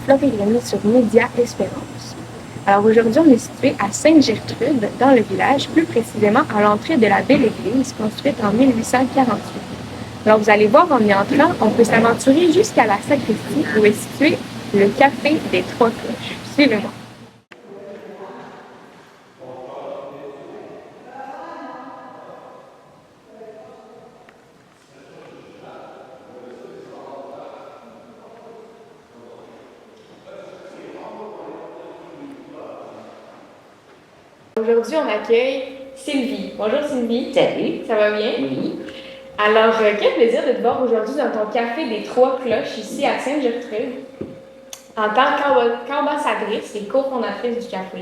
Floriani-sur-Média Espérance. Alors aujourd'hui, on est situé à Sainte-Gertrude, dans le village, plus précisément à l'entrée de la belle église construite en 1848. Alors vous allez voir, en y entrant, on peut s'aventurer jusqu'à la sacristie où est situé le Café des Trois Cloches. Suivez-moi. Aujourd'hui, on accueille Sylvie. Bonjour Sylvie. Salut. Ça va bien? Oui. Alors, quel plaisir de te voir aujourd'hui dans ton Café des Trois Cloches ici à Sainte-Gertrude en tant qu'ambassadrice et cofondatrice du café.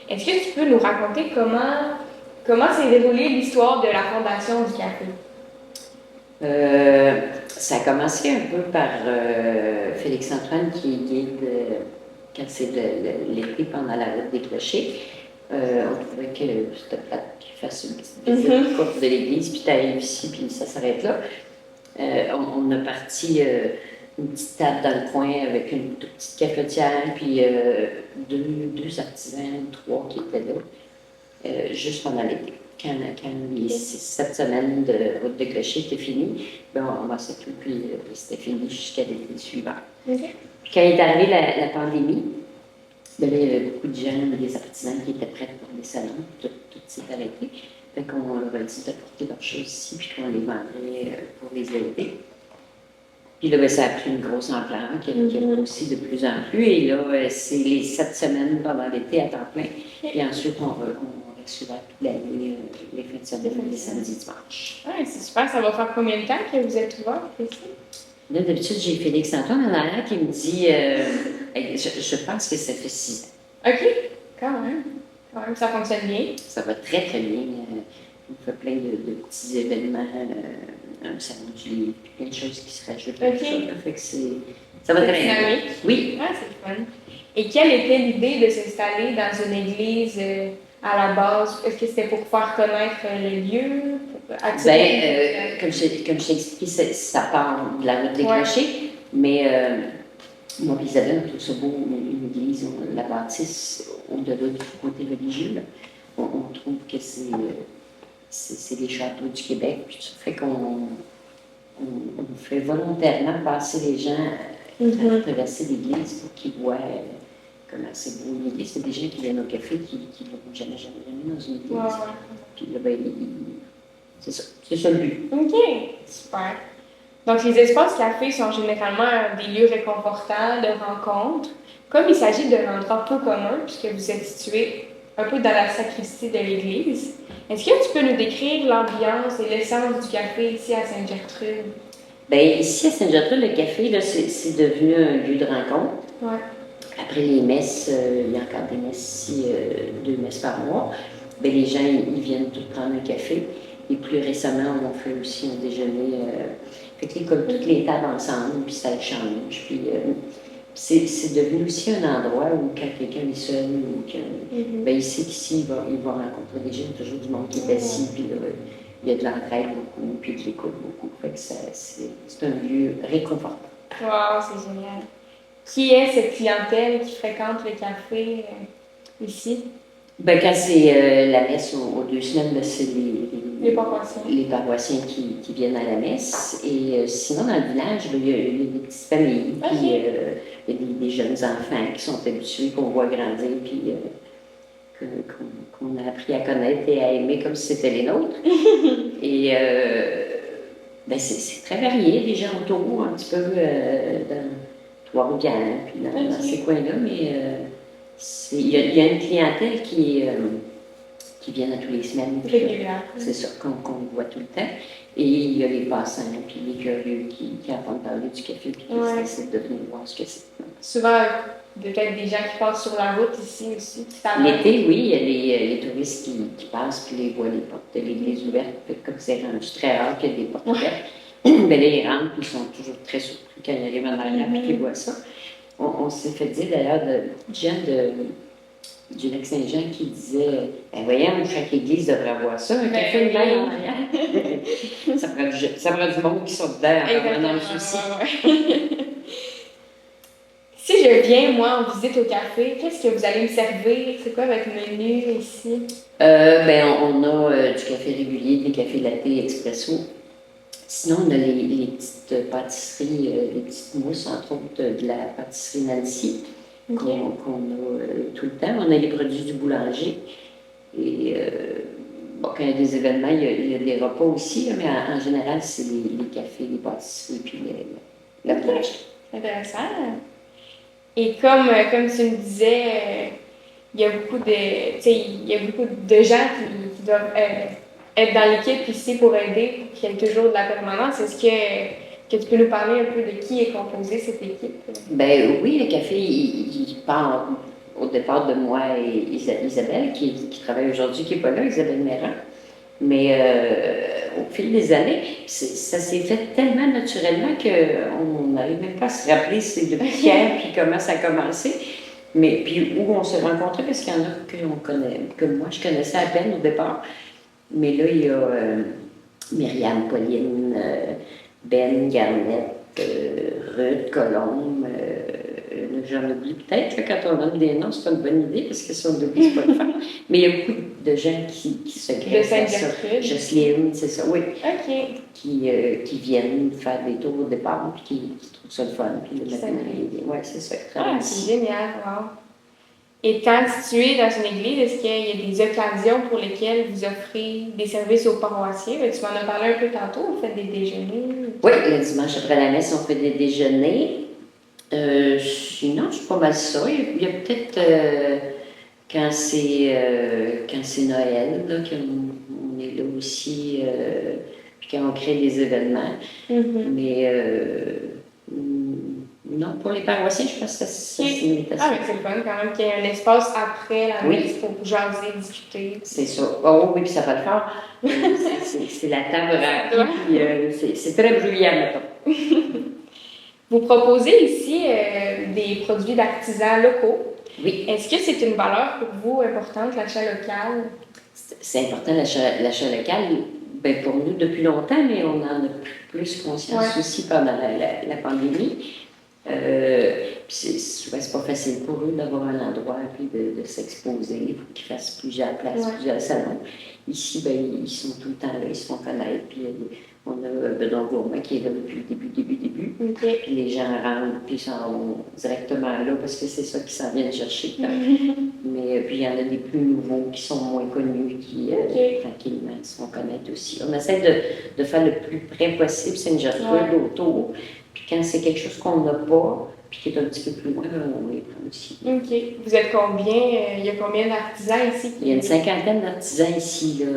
Est-ce que tu peux nous raconter comment s'est déroulée l'histoire de la fondation du café? Ça a commencé un peu par Félix-Antoine qui guide, quand c'est l'été pendant la route des clochers. On trouvait que c'était plate qu'il fasse une petite visite courte de l'église, puis tu arrives ici, puis ça s'arrête là. On a parti une petite table dans le coin avec une toute petite cafetière, puis deux artisans, trois qui étaient là, juste pendant l'été. Quand les 7 semaines de route de clocher étaient finies, ben on va tout, puis c'était fini jusqu'à l'été suivant. Okay. Quand est arrivée la pandémie, ben là, il y avait beaucoup de gens, des artisans qui étaient prêts pour des salons, tout s'est arrêté. Fait qu'on leur a dit d'apporter leurs choses ici, puis qu'on les vendrait pour les aider. Puis là, ben, ça a pris une grosse ampleur, qui a grossi de plus en plus. Et là, c'est les 7 semaines pendant l'été à temps plein. Puis ensuite, on reste ouvert toute l'année, les fins de semaine, les samedis, dimanches. Ouais, c'est super. Ça va faire combien de temps que vous êtes ouvert ici? Là, d'habitude, j'ai Félix-Antoine en arrière qui me dit, je pense que ça fait 6 ans. OK, quand même. Ça fonctionne bien. Ça va très, très bien. On fait plein de petits événements, un salon du livre, plein de choses qui se rajoutent. Okay. Ça fait que ça va très bien. Oui. Ah, c'est fun. Et quelle était l'idée de s'installer dans une église à la base? Est-ce que c'était pour faire connaître le lieu? Comme je t'ai expliqué, ça part de la route des clochers, mais moi et Isabelle, on trouve ça beau, une église, on la bâtisse au-delà du côté religieux. Là. On trouve que c'est les châteaux du Québec, puis ça fait qu'on fait volontairement passer les gens à traverser l'église pour qu'ils voient comment c'est beau une église. C'est des gens qui viennent au café qui ne vont jamais dans une église. Wow. Puis là, ben, c'est ça le but. OK, super. Donc, les espaces cafés sont généralement des lieux réconfortants de rencontres. Comme il s'agit d'un endroit peu commun, puisque vous êtes situé un peu dans la sacristie de l'église, est-ce que tu peux nous décrire l'ambiance et l'essence du café ici à Sainte-Gertrude? Bien, ici à Sainte-Gertrude, le café, là, c'est devenu un lieu de rencontre. Ouais. Après les messes, il y a encore des messes ici, 2 messes par mois. Bien, les gens, ils viennent tous prendre un café. Et plus récemment, on a fait aussi un déjeuner. Fait que comme toutes les tables ensemble, puis ça change. Puis c'est devenu aussi un endroit où quand quelqu'un est seul, ou ben, il sait qu'ici, il va rencontrer des gens, toujours du monde qui est assis, puis là, il y a de l'entraide beaucoup, puis de l'écoute beaucoup. Fait que c'est un lieu réconfortant. Wow, c'est génial. Qui est cette clientèle qui fréquente le café ici? Ben, quand c'est la messe aux 2 semaines, ben, c'est les paroissiens. Les paroissiens qui viennent à la messe. Et sinon, dans le village, ben, il y a des petites familles, puis il y a des jeunes enfants qui sont habitués, qu'on voit grandir, puis qu'on a appris à connaître et à aimer comme si c'était les nôtres. Et ben, c'est très varié, les gens autour, un petit peu dans Trois-Rivières, puis dans ces coins-là, mais il y a une clientèle qui vient à tous les semaines. C'est ça, qu'on voit tout le temps. Et il y a les passants, puis les curieux qui entendent parler du café, puis qui essaient de venir voir ce que c'est. Souvent, peut-être des gens qui passent sur la route ici aussi. L'été, oui, il y a les touristes qui passent, puis les voient les portes de l'église ouvertes. Comme c'est rendu très rare qu'il y ait des portes ouvertes, ben là, ils rentrent, puis ils sont toujours très surpris quand ils arrivent en arrière, puis qu'ils voient ça. On s'est fait dire d'ailleurs de gens du Lac-Saint-Jean qui disait voyons, chaque église devrait avoir ça, un café de mer en arrière. ça prend du monde qui sont dedans en permanence aussi. Si je viens, moi, en visite au café, qu'est-ce que vous allez me servir? C'est quoi votre menu ici? On a du café régulier, des cafés latte expresso. Sinon, on a les petites pâtisseries, les petites mousses, entre autres, de la pâtisserie Nancy, OK. qu'on a tout le temps. On a les produits du boulanger. Et quand il y a des événements, il y a des repas aussi, là, mais en général, c'est les cafés, les pâtisseries, puis la OK. boulangerie. Intéressant. Et comme tu me disais, il y a beaucoup de, tu sais, il y a beaucoup de gens qui doivent être dans l'équipe ici pour aider, pour qu'il y ait toujours de la permanence. Est-ce que tu peux nous parler un peu de qui est composée cette équipe? Ben oui, le café, il part au départ de moi et Isabelle, qui travaille aujourd'hui, qui n'est pas là, Isabelle Méran. Mais au fil des années, ça s'est fait tellement naturellement qu'on n'arrive même pas à se rappeler c'est depuis quand puis comment ça a commencé. Mais puis où on s'est rencontrés, parce qu'il y en a qu'on connaît, que moi je connaissais à peine au départ. Mais là, il y a Myriam, Pauline, Ben, Garnette, Ruth, Colombe, j'en oublie peut-être, là, quand on donne des noms, c'est pas une bonne idée, parce que si on oublie, c'est pas le faire. Mais il y a beaucoup de gens qui se greffent à ça. Jocelyne, c'est ça, oui. OK. Qui viennent faire des tours au départ, puis qui trouvent ça le fun. Puis le matin, oui, c'est ça. Ah, c'est génial, wow. Et quand tu es dans une église, est-ce qu'il y a des occasions pour lesquelles vous offrez des services aux paroissiens? Tu m'en as parlé un peu tantôt, vous faites des déjeuners? Oui, le dimanche après la messe, on fait des déjeuners. Sinon, c'est pas mal ça. Il y a peut-être quand c'est Noël, là, qu'on est là aussi, puis quand on crée des événements. Mm-hmm. Mais non, pour les paroissiens, je pense que c'est limité à ça. Ah, mais c'est le fun quand même qu'il y ait un espace après la messe pour jaser, discuter. C'est ça. Oh oui, puis ça va le faire. C'est la table remplie, puis c'est très bruyant, mettons. Vous proposez ici des produits d'artisans locaux. Oui. Est-ce que c'est une valeur pour vous importante, l'achat local? C'est important l'achat local. Ben, pour nous depuis longtemps, mais on en a plus conscience aussi pendant la pandémie. C'est pas facile pour eux d'avoir un endroit puis de s'exposer. Il faut qu'ils fassent plusieurs places, plusieurs salons. Ici, ben, ils sont tout le temps là, ils se font connaître. Puis on a Benoît Gourmand qui est là depuis le début. Okay. Puis les gens rentrent, puis ils s'en vont directement là parce que c'est ça qu'ils s'en viennent chercher. Mais puis il y en a des plus nouveaux qui sont moins connus, qui tranquillement se font connaître aussi. On essaie de faire le plus près possible Sainte-Gertrude autour. Puis quand c'est quelque chose qu'on n'a pas, puis qui est un petit peu plus loin, on les prend aussi. OK. Vous êtes combien? Il y a combien d'artisans ici? Il y a une cinquantaine d'artisans ici. Là.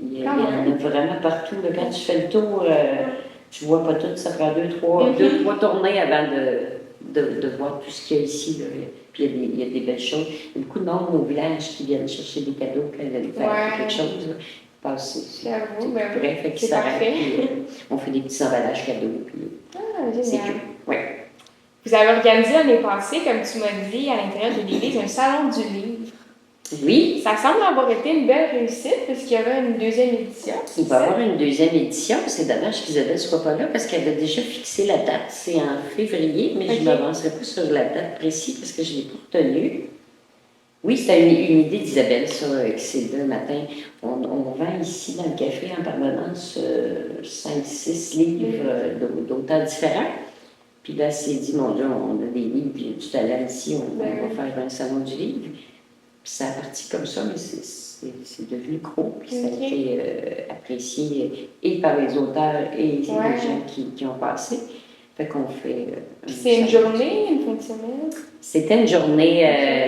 Il y en a vraiment partout. Là. Quand tu fais le tour, tu vois pas tout. Ça prend deux, trois tournées avant de voir tout ce qu'il y a ici. Là. Puis il y a des belles choses. Il y a beaucoup de monde au village qui viennent chercher des cadeaux quand ils viennent faire quelque chose. Là. J'avoue, mais c'est parfait. On fait des petits emballages cadeaux. Puis, c'est génial. Oui. Vous avez organisé l'année passée, comme tu m'as dit, à l'intérieur de l'église, un salon du livre. Oui. Ça semble avoir été une belle réussite, parce qu'il y aura une deuxième édition. Il va y avoir une deuxième édition. C'est dommage qu'Isabelle ne soit pas là, parce qu'elle a déjà fixé la date. C'est en février, mais je ne m'avancerai pas sur la date précise, parce que je ne l'ai pas retenue. Oui, c'était une idée d'Isabelle, ça, que c'est le matin. On vend ici, dans le café, en permanence, 5-6 livres d'auteurs différents. Puis là, elle s'est dit, mon Dieu, on a des livres, puis du talent ici, on va faire un salon du livre. Puis ça a parti comme ça, mais c'est devenu gros. Puis ça a été apprécié et par les auteurs et les gens qui ont passé. Fait qu'on fait... c'est une journée, une fin de semaine? C'était une journée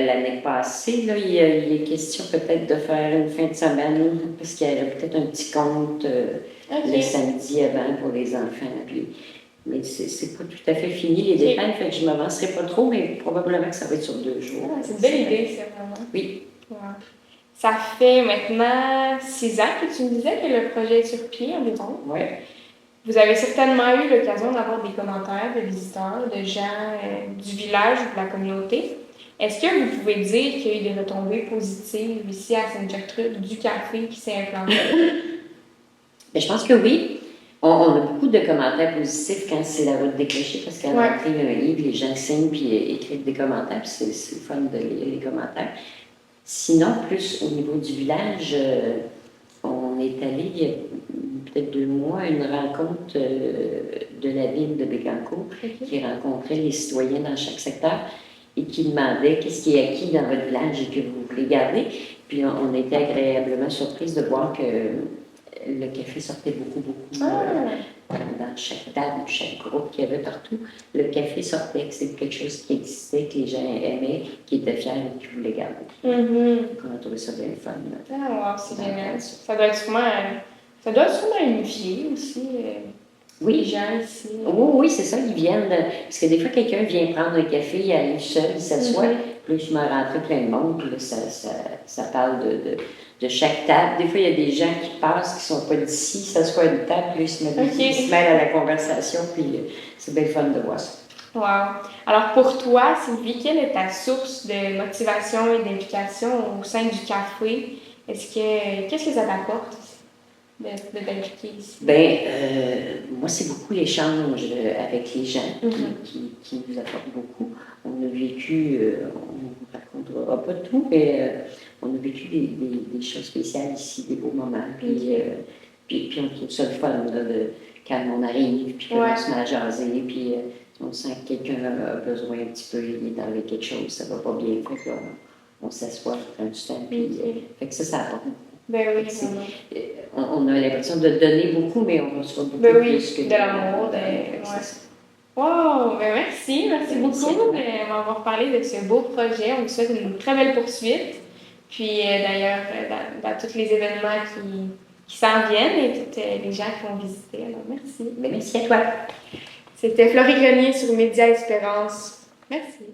l'année passée. Là, il est question peut-être de faire une fin de semaine, parce qu'il y avait peut-être un petit compte le samedi avant pour les enfants. Puis, mais c'est pas tout à fait fini les détails, fait que je ne m'avancerai pas trop, mais probablement que ça va être sur 2 jours. C'est une belle idée, ça, vraiment. Oui. Wow. Ça fait maintenant 6 ans que tu me disais que le projet est sur pied environ. Oui. Vous avez certainement eu l'occasion d'avoir des commentaires de visiteurs, de gens du village ou de la communauté. Est-ce que vous pouvez dire qu'il y a eu des retombées positives ici à Sainte-Gertrude du café qui s'est implanté? Bien, je pense que oui. On a beaucoup de commentaires positifs quand c'est la route des clochers, parce qu'à Ouais. l'entrée, il y a un livre, les gens signent puis écrivent des commentaires, puis c'est le fun de lire les commentaires. Sinon, plus au niveau du village, on est allé il y a peut-être 2 mois à une rencontre de la ville de Bécancour qui rencontrait les citoyens dans chaque secteur et qui demandait qu'est-ce qui est acquis dans votre village et que vous voulez garder. Puis on était agréablement surprise de voir que le café sortait beaucoup dans chaque table, chaque groupe qu'il y avait partout. Le café sortait, que c'est quelque chose qui existait, que les gens aimaient, qui étaient fiers et qui voulaient garder. Donc on a trouvé ça bien fun. Ah, wow, c'est génial. Ça doit être sûrement unifié aussi. Oui. Les gens ici. Oui, c'est ça, ils viennent. Parce que des fois, quelqu'un vient prendre un café, il arrive seul, il s'assoit, puis là, je me rentre plein de monde, puis là, ça parle de chaque table. Des fois, il y a des gens qui passent, qui ne sont pas d'ici, ils s'assoient à une table, puis là, ils se mêlent à la conversation, puis c'est bien fun de voir ça. Wow. Alors, pour toi, Sylvie, quelle est ta source de motivation et d'implication au sein du café? Qu'est-ce que ça t'apporte de t'impliquer ici? Moi, c'est beaucoup l'échange avec les gens qui nous apportent beaucoup. On a vécu, on ne racontera pas tout, mais on a vécu des choses spéciales ici, des beaux moments. Puis on trouve ça le fun quand on arrive, puis qu'on se met à jaser, puis on sent que quelqu'un a besoin un petit peu, il est avec quelque chose, ça va pas bien, fait qu'on s'assoit, on prend du temps, puis fait que ça apporte beaucoup. Ben oui, vraiment. On a l'impression de donner beaucoup, mais on reçoit beaucoup plus que de l'amour. Wow! Ben merci beaucoup de m'avoir parlé de ce beau projet. On vous souhaite une très belle poursuite. Puis d'ailleurs, dans tous les événements qui s'en viennent et tous les gens qui vont visiter. Alors merci. Merci à toi. C'était Florie Grenier sur Média Espérance. Merci.